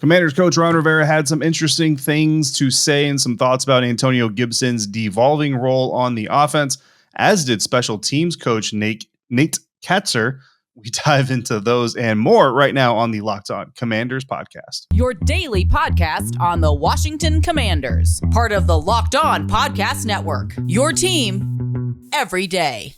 Commanders coach Ron Rivera had some interesting things to say and some thoughts about Antonio Gibson's devolving role on the offense, as did special teams coach Nate Katzer. We dive into those and more right now on the Locked On Commanders podcast. Your daily podcast on the Washington Commanders, part of the Locked On Podcast Network. Your team every day.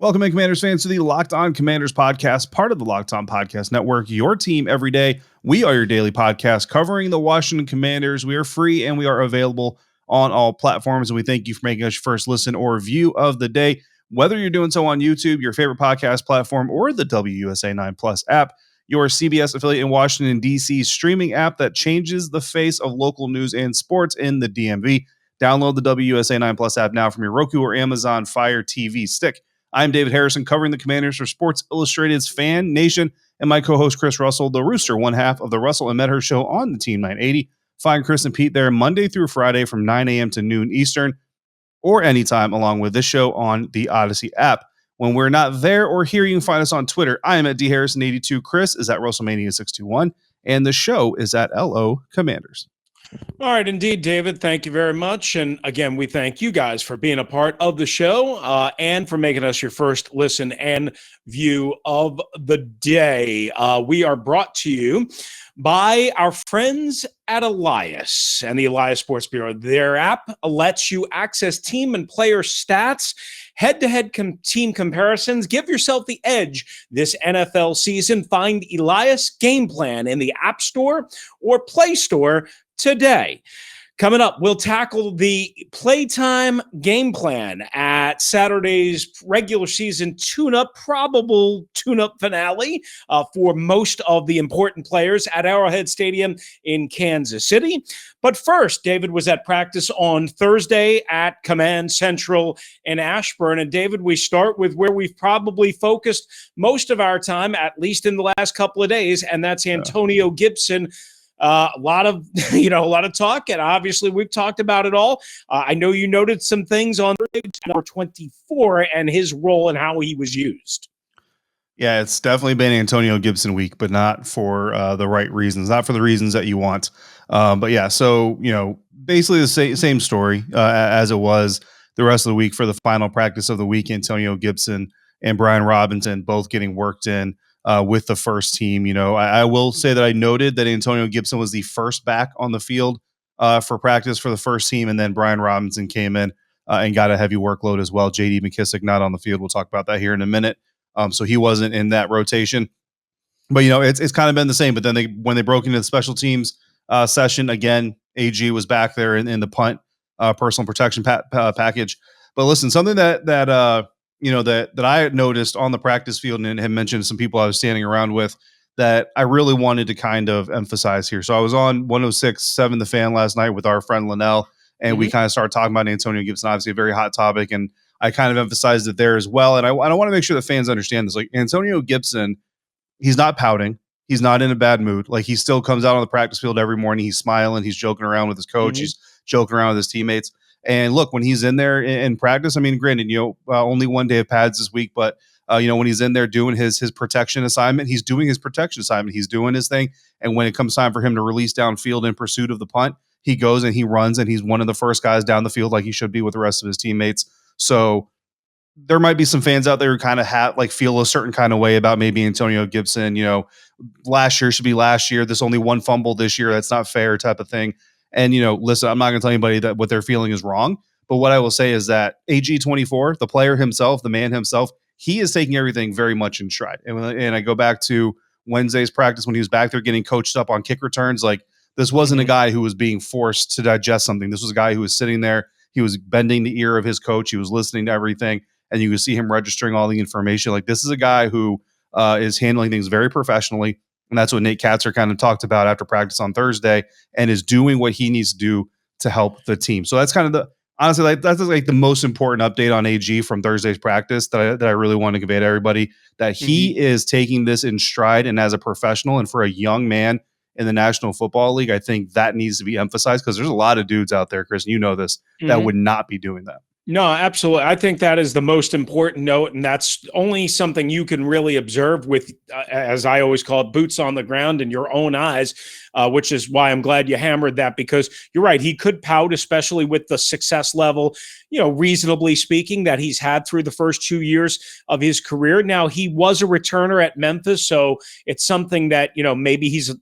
Welcome in, Commanders fans, to the Locked On Commanders podcast, part of the Locked On Podcast Network, your team every day. We are your daily podcast covering the Washington Commanders. We are free and we are available on all platforms, and we thank you for making us your first listen or view of the day. Whether you're doing so on YouTube, your favorite podcast platform, or the WUSA 9 Plus app, your CBS affiliate in Washington, D.C. streaming app that changes the face of local news and sports in the DMV. Download the WUSA 9 Plus app now from your Roku or Amazon Fire TV stick. I'm David Harrison, covering the Commanders for Sports Illustrated's Fan Nation, and my co-host Chris Russell, the Rooster, one half of the Russell and Medhurst Show on the Team 980. Find Chris and Pete there Monday through Friday from 9 a.m. to noon Eastern, or anytime along with this show on the Odyssey app. When we're not there or here, you can find us on Twitter. I am at DHarrison82. Chris is at WrestleMania621, and the show is at LO Commanders. All right, indeed, David. Thank you very much. And again, we thank you guys for being a part of the show and for making us your first listen and view of the day. We are brought to you by our friends at Elias and the Elias Sports Bureau. Their app lets you access team and player stats, head-to-head team comparisons. Give yourself the edge this NFL season. Find Elias Game Plan in the App Store or Play Store today. Coming up, we'll tackle the playtime game plan at Saturday's regular season probable tune-up finale for most of the important players at Arrowhead Stadium in Kansas City. But first, David was at practice on Thursday at Command Central in Ashburn. And David, we start with where we've probably focused most of our time, at least in the last couple of days, and that's Antonio Gibson. A lot of talk, and obviously we've talked about it all. I know you noted some things on number 24 and his role and how he was used. Yeah, it's definitely been Antonio Gibson week, but not for the right reasons, not for the reasons that you want. But yeah, so, basically the same story as it was the rest of the week for the final practice of the week. Antonio Gibson and Brian Robinson both getting worked in with the first team. I will say that I noted that Antonio Gibson was the first back on the field for practice for the first team, and then Brian Robinson came in and got a heavy workload as well. J.D. McKissic not on the field. We'll talk about that here in a minute. So he wasn't in that rotation. But, it's kind of been the same. But then when they broke into the special teams session, again, AG was back there in the punt personal protection package. But listen, something that I had noticed on the practice field and had mentioned to some people I was standing around with that I really wanted to kind of emphasize here. So I was on 106.7 The Fan last night with our friend Linnell, and we kind of started talking about Antonio Gibson, obviously a very hot topic, and I kind of emphasized it there as well. And I want to make sure the fans understand this. Like, Antonio Gibson, he's not pouting. He's not in a bad mood. Like, he still comes out on the practice field every morning. He's smiling. He's joking around with his coach. He's joking around with his teammates. And look, when he's in there in practice, I mean, granted, only one day of pads this week, but when he's in there doing his protection assignment, he's doing his protection assignment. He's doing his thing. And when it comes time for him to release downfield in pursuit of the punt, he goes and he runs, and he's one of the first guys down the field, like he should be with the rest of his teammates. So there might be some fans out there who kind of feel a certain kind of way about maybe Antonio Gibson. Last year should be last year. There's only one fumble this year. That's not fair, type of thing. And, listen, I'm not going to tell anybody that what they're feeling is wrong. But what I will say is that AG24, the player himself, the man himself, he is taking everything very much in stride. And I go back to Wednesday's practice when he was back there getting coached up on kick returns. Like, this wasn't a guy who was being forced to digest something. This was a guy who was sitting there. He was bending the ear of his coach. He was listening to everything. And you could see him registering all the information. Like, this is a guy who is handling things very professionally. And that's what Nate Katzer kind of talked about after practice on Thursday, and is doing what he needs to do to help the team. So that's kind of honestly, that's like the most important update on AG from Thursday's practice that I really want to convey to everybody, that he is taking this in stride, and as a professional and for a young man in the National Football League, I think that needs to be emphasized because there's a lot of dudes out there, Chris, and you know this, that would not be doing that. No, absolutely. I think that is the most important note, and that's only something you can really observe with, as I always call it, boots on the ground in your own eyes, which is why I'm glad you hammered that, because you're right. He could pout, especially with the success level, reasonably speaking, that he's had through the first 2 years of his career. Now, he was a returner at Memphis, so it's something that, maybe he's,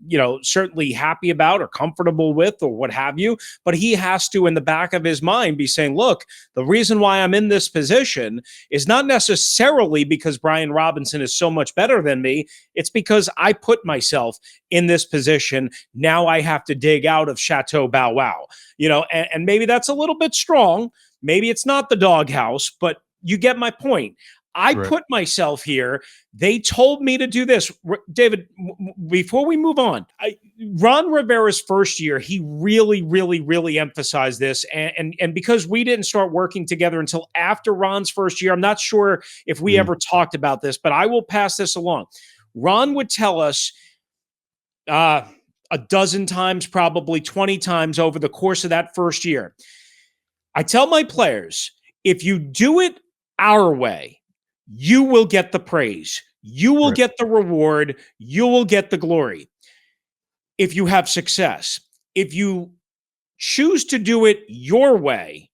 certainly happy about or comfortable with or what have you, but he has to, in the back of his mind, be saying, look, the reason why I'm in this position is not necessarily because Brian Robinson is so much better than me. It's because I put myself in this position. Now I have to dig out of Chateau Bow Wow, and maybe that's a little bit strong. Maybe it's not the doghouse, but you get my point. I put myself here. They told me to do this. David, before we move on, Ron Rivera's first year, he really, really, really emphasized this. And because we didn't start working together until after Ron's first year, I'm not sure if we ever talked about this, but I will pass this along. Ron would tell us a dozen times, probably 20 times over the course of that first year. I tell my players, if you do it our way, you will get the praise. You will get the reward. You will get the glory. If you have success, if you choose to do it your way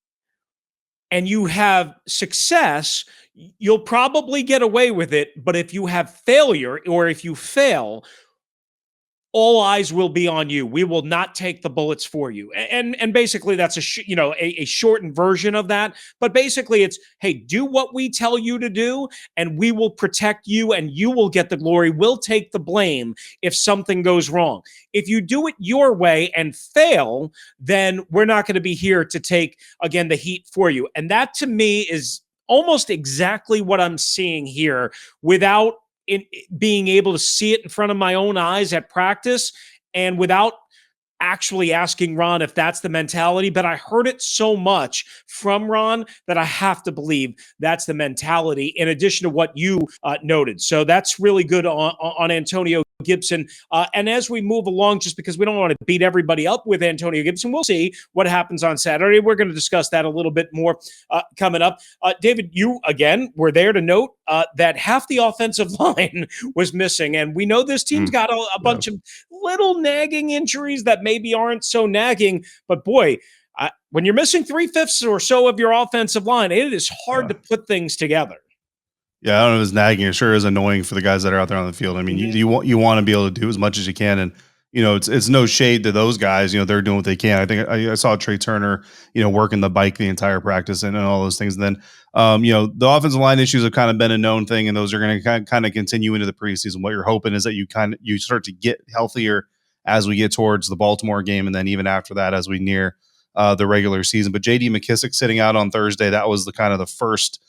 and you have success, you'll probably get away with it. But if you have failure or if you fail, all eyes will be on you. We will not take the bullets for you. And basically that's a shortened version of that. But basically it's, hey, do what we tell you to do and we will protect you and you will get the glory. We'll take the blame if something goes wrong. If you do it your way and fail, then we're not going to be here to take, again, the heat for you. And that to me is almost exactly what I'm seeing here without being able to see it in front of my own eyes at practice and without actually asking Ron if that's the mentality, but I heard it so much from Ron that I have to believe that's the mentality in addition to what you noted. So that's really good on Antonio Gibson. And as we move along, just because we don't want to beat everybody up with Antonio Gibson, we'll see what happens on Saturday. We're going to discuss that a little bit more coming up. David, you, again, were there to note that half the offensive line was missing. And we know this team's got a bunch of little nagging injuries that maybe aren't so nagging. But boy, when you're missing 3/5 or so of your offensive line, it is hard to put things together. Yeah, I don't know if it's nagging. It sure is annoying for the guys that are out there on the field. I mean, you want to be able to do as much as you can, and it's no shade to those guys. They're doing what they can. I think I saw Trey Turner, working the bike the entire practice and all those things. And then, the offensive line issues have kind of been a known thing, and those are going to kind of continue into the preseason. What you're hoping is that you start to get healthier as we get towards the Baltimore game, and then even after that, as we near the regular season. But J.D. McKissic sitting out on Thursday, that was the first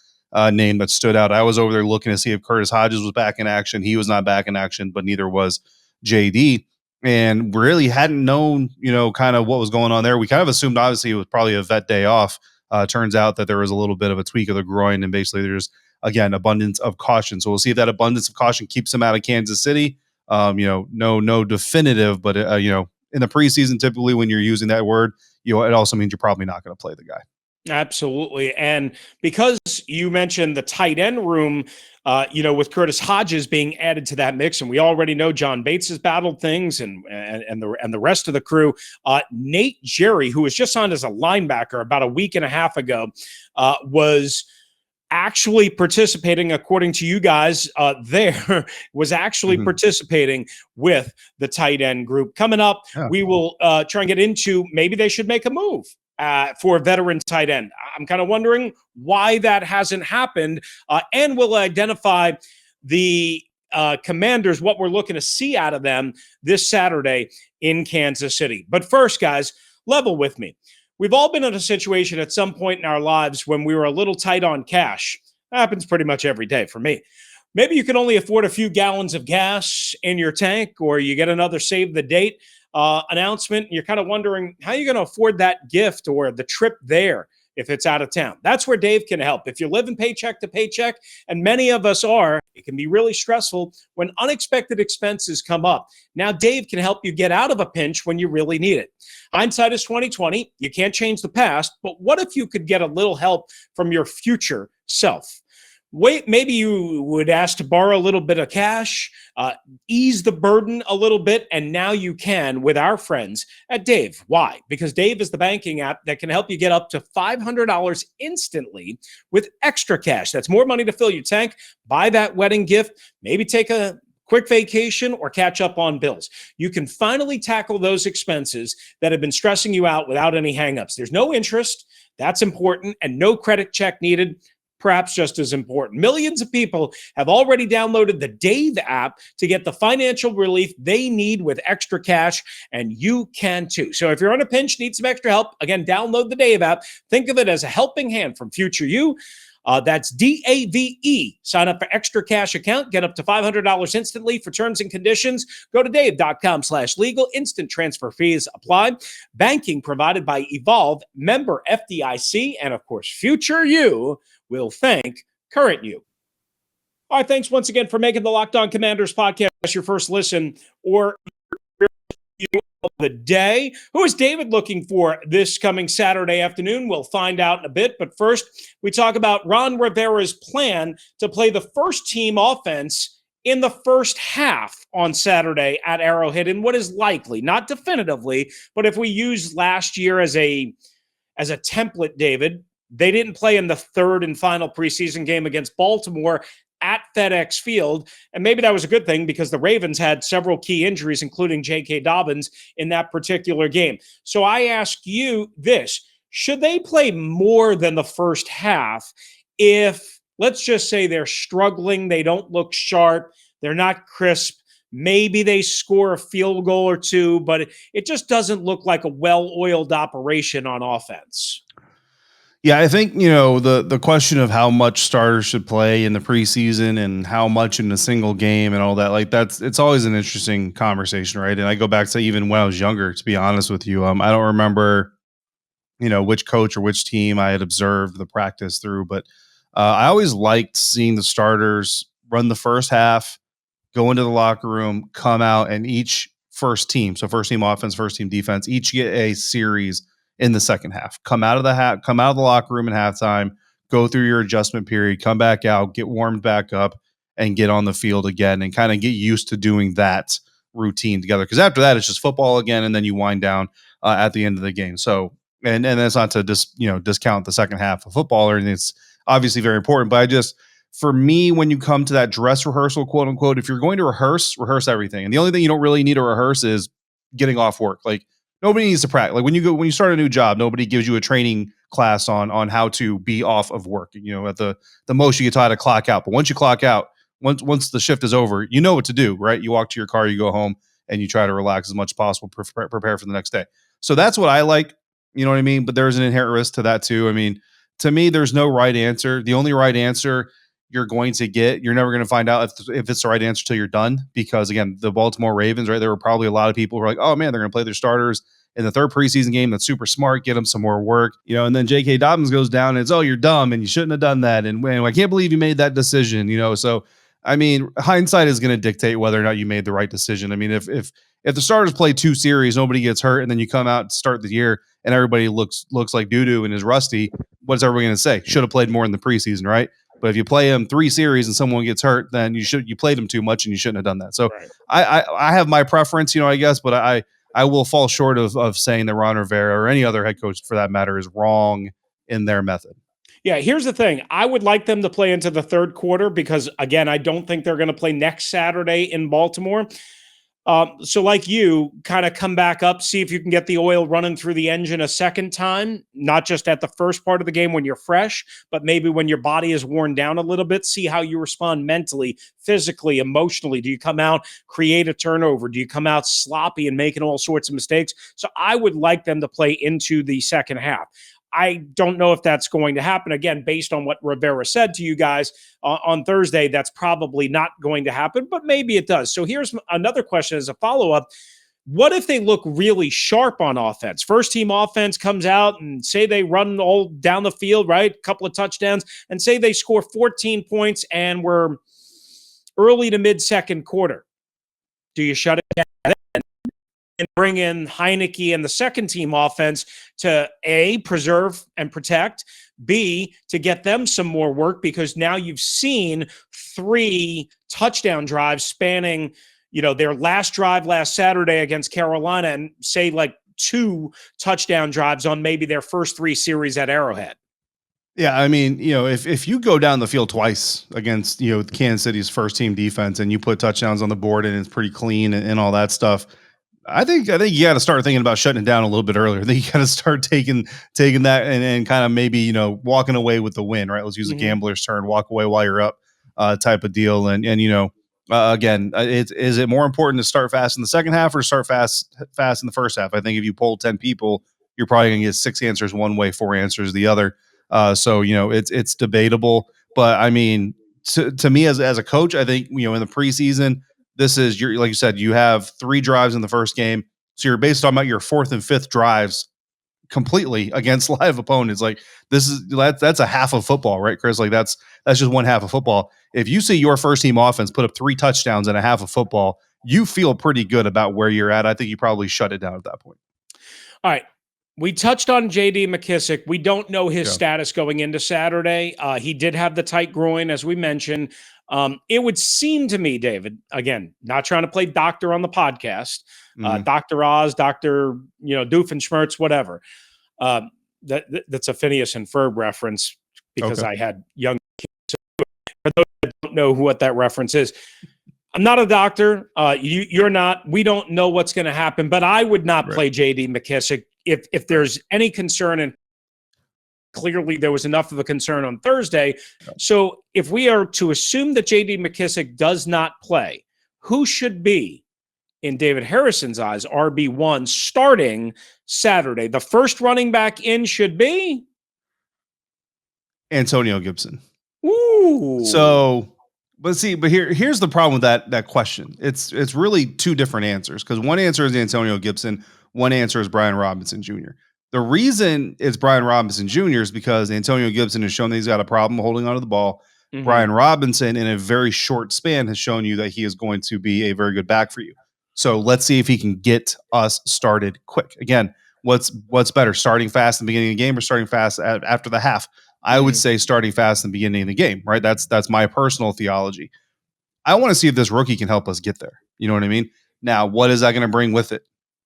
name that stood out. I was over there looking to see if Curtis Hodges was back in action. He was not back in action, but neither was JD. And really hadn't known, kind of what was going on there. We kind of assumed, obviously, it was probably a vet day off. Turns out that there was a little bit of a tweak of the groin, and basically there's, again, abundance of caution. So we'll see if that abundance of caution keeps him out of Kansas City. No definitive, but, in the preseason, typically when you're using that word, it also means you're probably not going to play the guy. Absolutely. And because you mentioned the tight end room, with Curtis Hodges being added to that mix, and we already know John Bates has battled things and the rest of the crew, Nate Jerry, who was just signed as a linebacker about a week and a half ago, was actually participating, according to you guys was actually participating with the tight end group. Coming up, we will try and get into maybe they should make a move for a veteran tight end. I'm kind of wondering why that hasn't happened, and we'll identify the Commanders, what we're looking to see out of them this Saturday in Kansas City. But first, guys, level with me. We've all been in a situation at some point in our lives when we were a little tight on cash. That happens pretty much every day for me. Maybe you can only afford a few gallons of gas in your tank, or you get another save the date announcement, and you're kind of wondering how you're going to afford that gift or the trip there. if it's out of town. That's where Dave can help. If you're living paycheck to paycheck, and many of us are, it can be really stressful when unexpected expenses come up. Now Dave can help you get out of a pinch when you really need it. Hindsight is 2020. You can't change the past, but what if you could get a little help from your future self? Maybe you would ask to borrow a little bit of cash, ease the burden a little bit, and now you can with our friends at Dave. Why? Because Dave is the banking app that can help you get up to $500 instantly with extra cash. That's more money to fill your tank, buy that wedding gift, maybe take a quick vacation, or catch up on bills. You can finally tackle those expenses that have been stressing you out without any hangups. There's no interest. That's important, and no credit check needed. Perhaps just as important. Millions of people have already downloaded the Dave app to get the financial relief they need with extra cash, and you can too. So if you're on a pinch, need some extra help, again, download the Dave app. Think of it as a helping hand from future you. That's DAVE. Sign up for extra cash account. Get up to $500 instantly. For terms and conditions, go to dave.com/legal. Instant transfer fees apply. Banking provided by Evolve, member FDIC, and of course, future you will thank current you. All right, thanks once again for making the Locked On Commanders podcast your first listen or review of the day. Who is David looking for this coming Saturday afternoon? We'll find out in a bit. But first, we talk about Ron Rivera's plan to play the first team offense in the first half on Saturday at Arrowhead, and what is likely, not definitively, but if we use last year as a template, David, they didn't play in the third and final preseason game against Baltimore at FedEx Field. And maybe that was a good thing because the Ravens had several key injuries, including J.K. Dobbins, in that particular game. So I ask you this. Should they play more than the first half if, let's just say, they're struggling, they don't look sharp, they're not crisp, maybe they score a field goal or two, but it just doesn't look like a well-oiled operation on offense? Yeah, I think, the question of how much starters should play in the preseason and how much in a single game and all that, like it's always an interesting conversation, right? And I go back to even when I was younger, to be honest with you. I don't remember, which coach or which team I had observed the practice through, but I always liked seeing the starters run the first half, go into the locker room, come out, and each first team, so first team offense, first team defense, each get a series in the second half. Come out of the locker room at halftime, go through your adjustment period, come back out, get warmed back up, and get on the field again, and kind of get used to doing that routine together. Because after that, it's just football again, and then you wind down at the end of the game. So, and that's not to discount the second half of football, or anything. It's obviously very important. But for me, when you come to that dress rehearsal, quote unquote, if you're going to rehearse everything. And the only thing you don't really need to rehearse is getting off work. Like, nobody needs to practice. Like when you start a new job, nobody gives you a training class on how to be off of work. At the most you get taught how to clock out. But once you clock out, once the shift is over, you know what to do, right? You walk to your car, you go home, and you try to relax as much as possible, prepare for the next day. So that's what I like. You know what I mean? But there's an inherent risk to that too. I mean, to me, there's no right answer. The only right answer you're going to get, you're never going to find out if it's the right answer till you're done. Because again, the Baltimore Ravens, right? There were probably a lot of people who were like, oh man, they're going to play their starters in the third preseason game. That's super smart. Get them some more work, and then J.K. Dobbins goes down and it's, oh, you're dumb and you shouldn't have done that. And I can't believe you made that decision, So, I mean, hindsight is going to dictate whether or not you made the right decision. I mean, if the starters play 2 series, nobody gets hurt, and then you come out and start the year and everybody looks like doo-doo and is rusty, what's everybody going to say? Should have played more in the preseason, right? But if you play them 3 series and someone gets hurt, then you played them too much and you shouldn't have done that. So right. I have my preference, I guess, but I will fall short of saying that Ron Rivera or any other head coach for that matter is wrong in their method. Yeah, here's the thing. I would like them to play into the third quarter because, again, I don't think they're going to play next Saturday in Baltimore. So like you, kind of come back up, see if you can get the oil running through the engine a second time, not just at the first part of the game when you're fresh, but maybe when your body is worn down a little bit, see how you respond mentally, physically, emotionally. Do you come out, create a turnover? Do you come out sloppy and making all sorts of mistakes? So I would like them to play into the second half. I don't know if that's going to happen. Again, based on what Rivera said to you guys on Thursday, that's probably not going to happen, but maybe it does. So here's another question as a follow-up. What if they look really sharp on offense? First team offense comes out and say they run all down the field, right? A couple of touchdowns, and say they score 14 points and we're early to mid second quarter. Do you shut it down and bring in Heineke and the second team offense to A, preserve and protect, B, to get them some more work, because now you've seen 3 touchdown drives spanning, their last drive last Saturday against Carolina, and say like 2 touchdown drives on maybe their first 3 series at Arrowhead. Yeah, I mean, if you go down the field twice against, Kansas City's first team defense and you put touchdowns on the board and it's pretty clean and all that stuff, I think you got to start thinking about shutting it down a little bit earlier. I think you got to start taking that and kind of maybe, walking away with the win, right? Let's use a gambler's turn, walk away while you're up, type of deal. And again, is it more important to start fast in the second half or start fast in the first half? I think if you poll 10 people, you're probably going to get 6 answers one way, 4 answers the other. So it's debatable, but I mean, to me as a coach, I think, in the preseason, this is like you said, you have 3 drives in the first game. So you're based on about your 4th and 5th drives completely against live opponents. Like that's a half of football, right, Chris? Like that's just one half of football. If you see your first team offense put up 3 touchdowns and a half of football, you feel pretty good about where you're at. I think you probably shut it down at that point. All right. We touched on J.D. McKissic. We don't know his status going into Saturday. He did have the tight groin, as we mentioned. It would seem to me, David, again, not trying to play doctor on the podcast, Dr. Oz, Dr. Doofenshmirtz, whatever. That's a Phineas and Ferb reference because I had young kids. For those that don't know what that reference is, I'm not a doctor. You're not. We don't know what's going to happen, but I would not play J.D. McKissic if there's any concern, and clearly there was enough of a concern on Thursday. So if we are to assume that J.D. McKissic does not play, who should be, in David Harrison's eyes, RB1 starting Saturday? The first running back in should be Antonio Gibson. Ooh. So, but here's the problem with that question. It's really 2 different answers, because one answer is Antonio Gibson, one answer is Brian Robinson Jr. The reason it's Brian Robinson Jr. is because Antonio Gibson has shown that he's got a problem holding onto the ball. Brian Robinson, in a very short span, has shown you that he is going to be a very good back for you. So let's see if he can get us started quick. Again, what's better, starting fast in the beginning of the game or starting fast after the half? I would say starting fast in the beginning of the game, right? That's my personal theology. I want to see if this rookie can help us get there. You know what I mean? Now, what is that going to bring with it?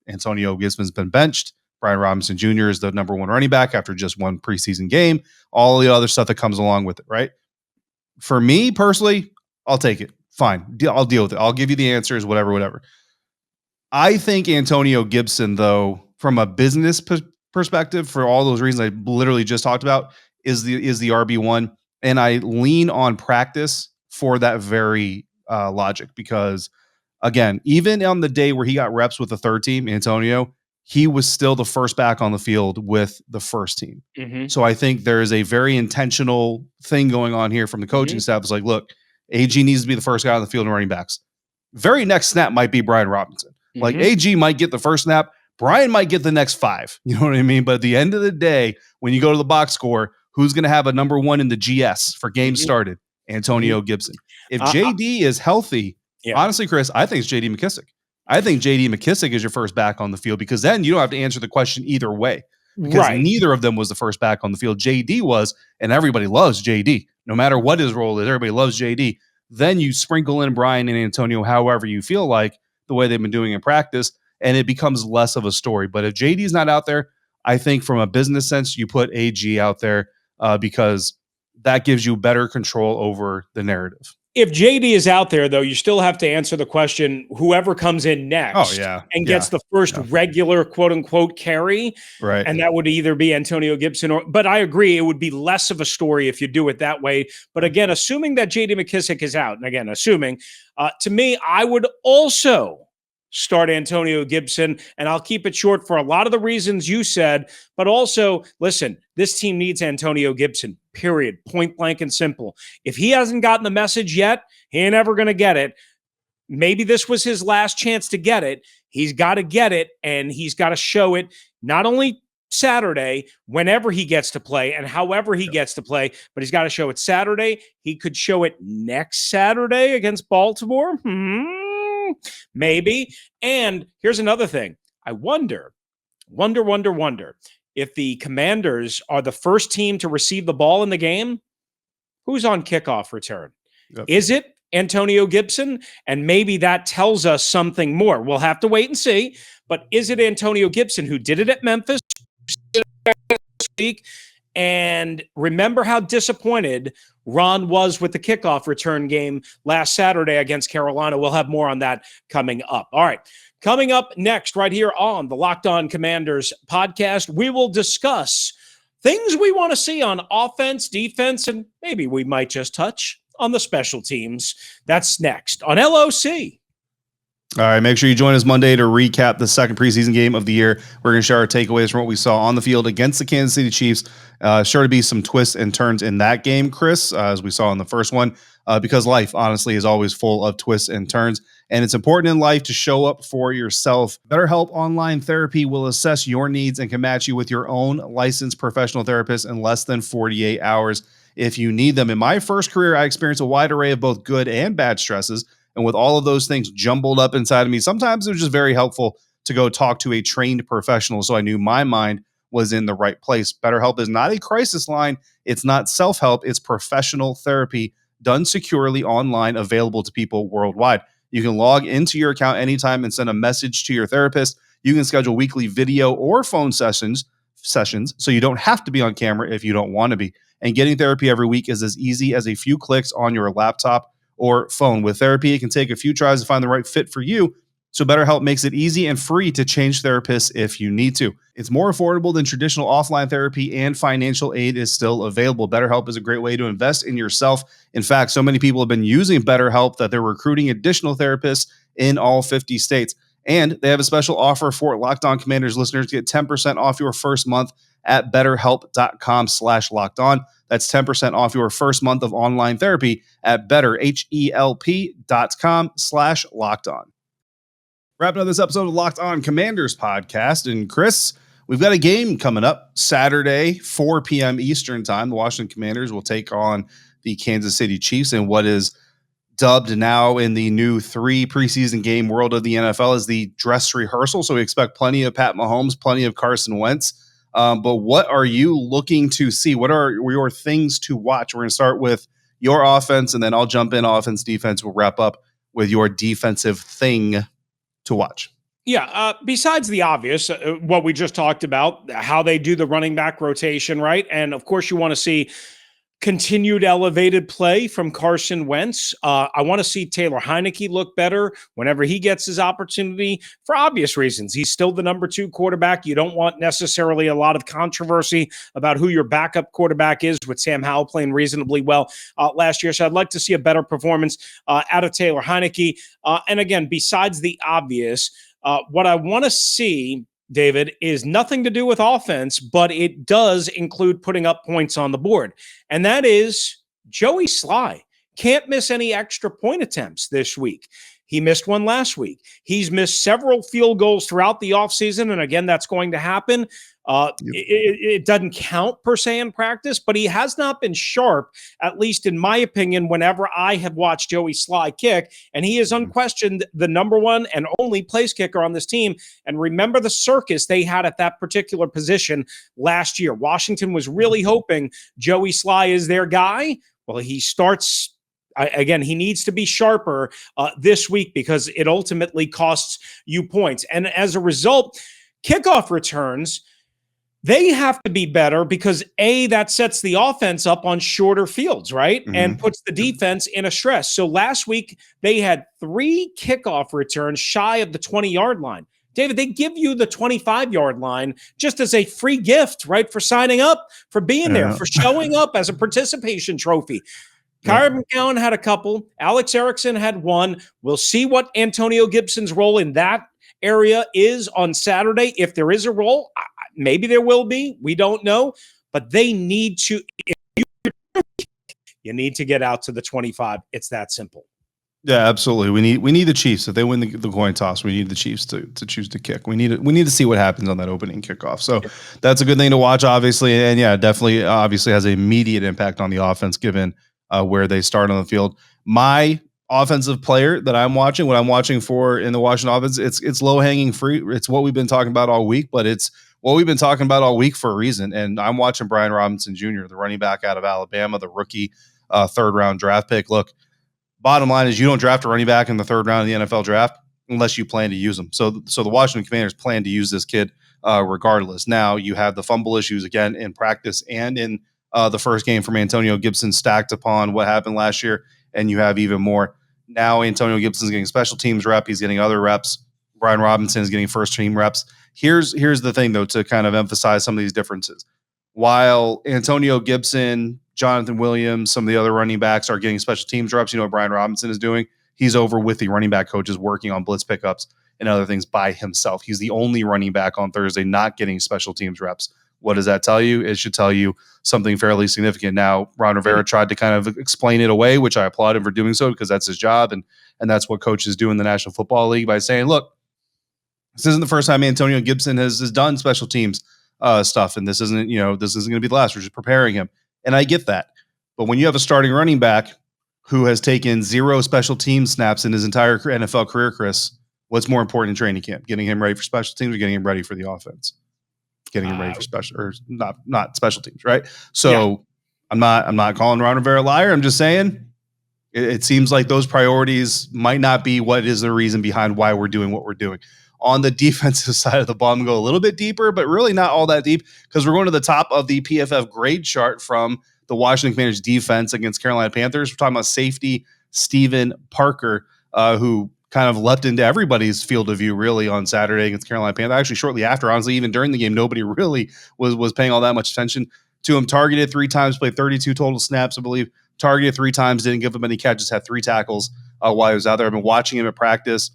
Antonio Gibson's been benched. Brian Robinson Jr. is the number 1 running back after just 1 preseason game. All the other stuff that comes along with it, right? For me personally, I'll take it. Fine. I'll deal with it. I'll give you the answers, whatever. I think Antonio Gibson, though, from a business perspective, for all those reasons I literally just talked about, is the RB1. And I lean on practice for that very logic, because, again, even on the day where he got reps with the third team, Antonio, he was still the first back on the field with the first team. So I think there is a very intentional thing going on here from the coaching staff. It's like, look, AG needs to be the first guy on the field in running backs. Very next snap might be Brian Robinson. Like AG might get the first snap. Brian might get the next 5. You know what I mean? But at the end of the day, when you go to the box score, who's going to have a number 1 in the GS for games started? Antonio Gibson. If JD is healthy, honestly, Chris, I think it's JD McKissic. I think JD McKissic is your first back on the field, because then you don't have to answer the question either way, because neither of them was the first back on the field. JD was, and everybody loves JD. No matter what his role is, everybody loves JD. Then you sprinkle in Brian and Antonio however you feel like, the way they've been doing in practice, and it becomes less of a story. But if JD's not out there, I think from a business sense, you put AG out there because that gives you better control over the narrative. If JD is out there, though, you still have to answer the question, whoever comes in next and gets the first regular quote-unquote carry, and that would either be Antonio Gibson but I agree, it would be less of a story if you do it that way. But again, assuming that JD McKissic is out, and again, assuming, to me, I would also start Antonio Gibson, and I'll keep it short for a lot of the reasons you said, but also, listen, this team needs Antonio Gibson, period, point blank and simple. If he hasn't gotten the message yet, he ain't ever going to get it. maybe this was his last chance to get it. He's got to get it, and he's got to show it not only Saturday, whenever he gets to play and however he gets to play, but he's got to show it Saturday. He could show it next Saturday against Baltimore. Maybe. And here's another thing. I wonder if the Commanders are the first team to receive the ball in the game. Who's on kickoff return? Yep. Is it Antonio Gibson? And maybe that tells us something more. We'll have to wait and see. But is it Antonio Gibson who did it at Memphis this week? And remember how disappointed Ron was with the kickoff return game last Saturday against Carolina. We'll have more on that coming up. All right. Coming up next, right here on the Locked On Commanders podcast, we will discuss things we want to see on offense, defense, and maybe we might just touch on the special teams. That's next on LOC. All right, make sure you join us Monday to recap the second preseason game of the year. We're going to share our takeaways from what we saw on the field against the Kansas City Chiefs. Sure to be some twists and turns in that game, Chris, as we saw in the first one, because life, honestly, is always full of twists and turns. And it's important in life to show up for yourself. BetterHelp Online Therapy will assess your needs and can match you with your own licensed professional therapist in less than 48 hours if you need them. In my first career, I experienced a wide array of both good and bad stresses. And with all of those things jumbled up inside of me, sometimes it was just very helpful to go talk to a trained professional so I knew my mind was in the right place. BetterHelp is not a crisis line. It's not self-help. It's professional therapy done securely online, available to people worldwide. You can log into your account anytime and send a message to your therapist. You can schedule weekly video or phone sessions so you don't have to be on camera if you don't want to be. And getting therapy every week is as easy as a few clicks on your laptop or phone. With therapy, it can take a few tries to find the right fit for you. So BetterHelp makes it easy and free to change therapists if you need to. It's more affordable than traditional offline therapy, and financial aid is still available. BetterHelp is a great way to invest in yourself. In fact, so many people have been using BetterHelp that they're recruiting additional therapists in all 50 states. And they have a special offer for Locked On Commanders listeners to get 10% off your first month at betterhelp.com/lockedon. That's 10% off your first month of online therapy at betterhelp.com/lockedon. Wrapping up this episode of Locked On Commanders podcast. And Chris, we've got a game coming up Saturday, 4 p.m. Eastern time. The Washington Commanders will take on the Kansas City Chiefs in what is dubbed now in the new 3 preseason game world of the NFL as the dress rehearsal. So we expect plenty of Pat Mahomes, plenty of Carson Wentz. But what are you looking to see? What are your things to watch? We're going to start with your offense, and then I'll jump in offense, defense. We'll wrap up with your defensive thing to watch. Yeah, besides the obvious, what we just talked about, how they do the running back rotation, right? And of course, you want to see continued elevated play from Carson Wentz. I want to see Taylor Heineke look better whenever he gets his opportunity for obvious reasons. He's still the number 2 quarterback. You don't want necessarily a lot of controversy about who your backup quarterback is, with Sam Howell playing reasonably well last year. So I'd like to see a better performance out of Taylor Heineke. And again, besides the obvious, what I want to see, David, is nothing to do with offense, but it does include putting up points on the board. And that is Joey Sly. Can't miss any extra point attempts this week. He missed one last week. He's missed several field goals throughout the offseason. And again, that's going to happen. It doesn't count per se in practice, but he has not been sharp, at least in my opinion, whenever I have watched Joey Sly kick. And he is unquestioned the number 1 and only place kicker on this team. And remember the circus they had at that particular position last year. Washington was really hoping Joey Sly is their guy. Well, he starts. Again, he needs to be sharper this week because it ultimately costs you points. And as a result, kickoff returns, they have to be better because, A, that sets the offense up on shorter fields, right? Mm-hmm. And puts the defense in a stress. So last week, they had 3 kickoff returns shy of the 20-yard line. David, they give you the 25-yard line just as a free gift, right, for signing up, for being there, for showing up as a participation trophy. Kyron McCown had a couple. Alex Erickson had 1. We'll see what Antonio Gibson's role in that area is on Saturday. If there is a role, maybe there will be. We don't know. But they need to – you need to get out to the 25. It's that simple. Yeah, absolutely. We need the Chiefs. If they win the coin toss, we need the Chiefs to choose to kick. We need to see what happens on that opening kickoff. So that's a good thing to watch, obviously, and yeah, definitely, obviously has an immediate impact on the offense given where they start on the field. My offensive player that I'm watching, what I'm watching for in the Washington offense, it's low hanging fruit. It's what we've been talking about all week, but it's what we've been talking about all week for a reason. And I'm watching Brian Robinson Jr., the running back out of Alabama, the rookie third round draft pick. Look, bottom line is you don't draft a running back in the third round of the NFL draft unless you plan to use them. So the Washington Commanders plan to use this kid regardless. Now you have the fumble issues again in practice and in the first game from Antonio Gibson stacked upon what happened last year, and you have even more. Now Antonio Gibson's getting special teams rep. He's getting other reps. Brian Robinson is getting first team reps. Here's the thing, though, to kind of emphasize some of these differences. While Antonio Gibson, Jonathan Williams, some of the other running backs are getting special teams reps, you know what Brian Robinson is doing? He's over with the running back coaches working on blitz pickups and other things by himself. He's the only running back on Thursday not getting special teams reps. What does that tell you? It should tell you something fairly significant. Now, Ron Rivera tried to kind of explain it away, which I applaud him for doing so because that's his job, and that's what coaches do in the National Football League by saying, look, this isn't the first time Antonio Gibson has done special teams stuff, and this isn't going to be the last. We're just preparing him, and I get that. But when you have a starting running back who has taken 0 special team snaps in his entire NFL career, Chris, what's more important in training camp? Getting him ready for special teams or getting him ready for the offense? Getting him ready for special or not special teams, right? So I'm not calling Ron Rivera a liar. I'm just saying it seems like those priorities might not be what is the reason behind why we're doing what we're doing. On the defensive side of the ball, I'm going to go a little bit deeper, but really not all that deep because we're going to the top of the PFF grade chart from the Washington Commanders defense against Carolina Panthers. We're talking about safety Steven Parker, who kind of leapt into everybody's field of view really on Saturday against Carolina Panthers. Actually, shortly after, honestly, even during the game, nobody really was paying all that much attention to him. Targeted 3 times, played 32 total snaps, I believe. Targeted 3 times, didn't give him any catches, had 3 tackles while he was out there. I've been watching him at practice.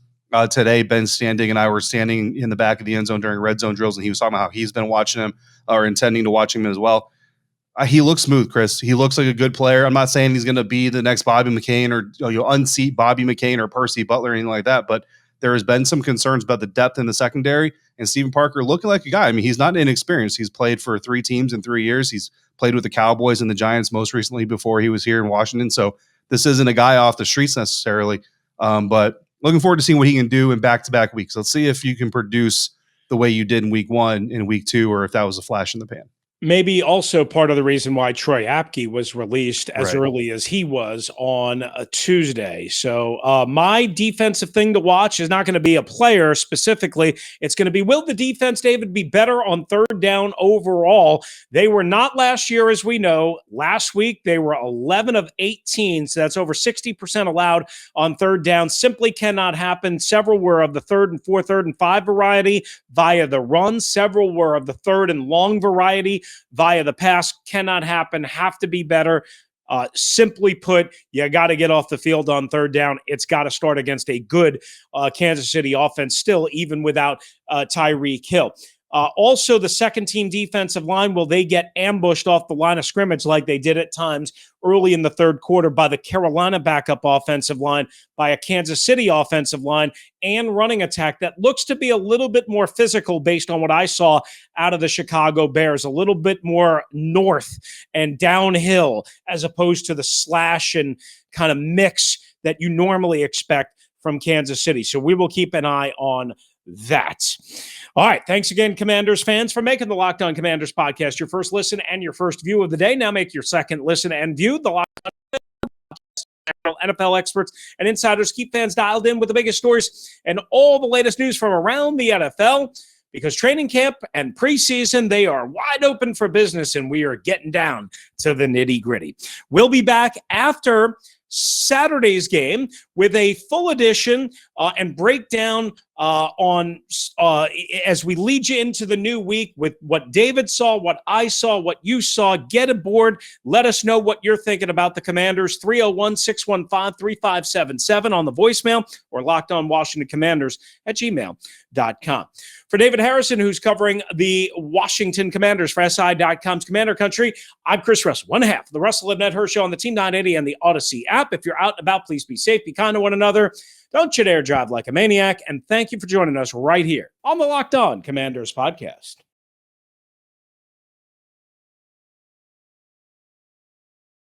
Today, Ben Standing and I were standing in the back of the end zone during red zone drills, and he was talking about how he's been watching him or intending to watch him as well. He looks smooth, Chris. He looks like a good player. I'm not saying he's going to be the next Bobby McCain or unseat Bobby McCain or Percy Butler or anything like that, but there has been some concerns about the depth in the secondary, and Steven Parker looking like a guy. I mean, he's not inexperienced. He's played for 3 teams in 3 years. He's played with the Cowboys and the Giants most recently before he was here in Washington, so this isn't a guy off the streets necessarily, but looking forward to seeing what he can do in back-to-back weeks. Let's see if you can produce the way you did in week 1 in week 2, or if that was a flash in the pan. Maybe also part of the reason why Troy Apke was released as Right. early as he was on a Tuesday. So my defensive thing to watch is not going to be a player specifically. It's going to be, will the defense, David, be better on third down overall? They were not last year, as we know. Last week, they were 11 of 18, so that's over 60% allowed on third down. Simply cannot happen. Several were of the 3rd and 4th, 3rd and 5 variety via the run. Several were of the 3rd and long variety via the pass. Cannot happen. Have to be better. Simply put, you got to get off the field on third down. It's got to start against a good Kansas City offense still, even without Tyreek Hill. Also, the second team defensive line, will they get ambushed off the line of scrimmage like they did at times early in the third quarter by the Carolina backup offensive line, by a Kansas City offensive line, and running attack that looks to be a little bit more physical based on what I saw out of the Chicago Bears, a little bit more north and downhill as opposed to the slash and kind of mix that you normally expect from Kansas City. So we will keep an eye on that. All right. Thanks again, Commanders fans, for making the Locked On Commanders podcast your first listen and your first view of the day. Now make your second listen and view. The Locked On NFL experts and insiders keep fans dialed in with the biggest stories and all the latest news from around the NFL, because training camp and preseason, they are wide open for business, and we are getting down to the nitty-gritty. We'll be back after Saturday's game with a full edition and breakdown as we lead you into the new week with what David saw, what I saw, what you saw. Get aboard. Let us know what you're thinking about the Commanders. 301-615-3577 on the voicemail, or lockedonwashingtoncommanders@gmail.com. For David Harrison, who's covering the Washington Commanders for SI.com's Commander Country, I'm Chris Russell, one half of the Russell and Ned Hirsch Show on the Team 980 and the Odyssey app. app. If you're out and about, please be safe, be kind to one another. Don't you dare drive like a maniac. And thank you for joining us right here on the Locked On Commanders podcast.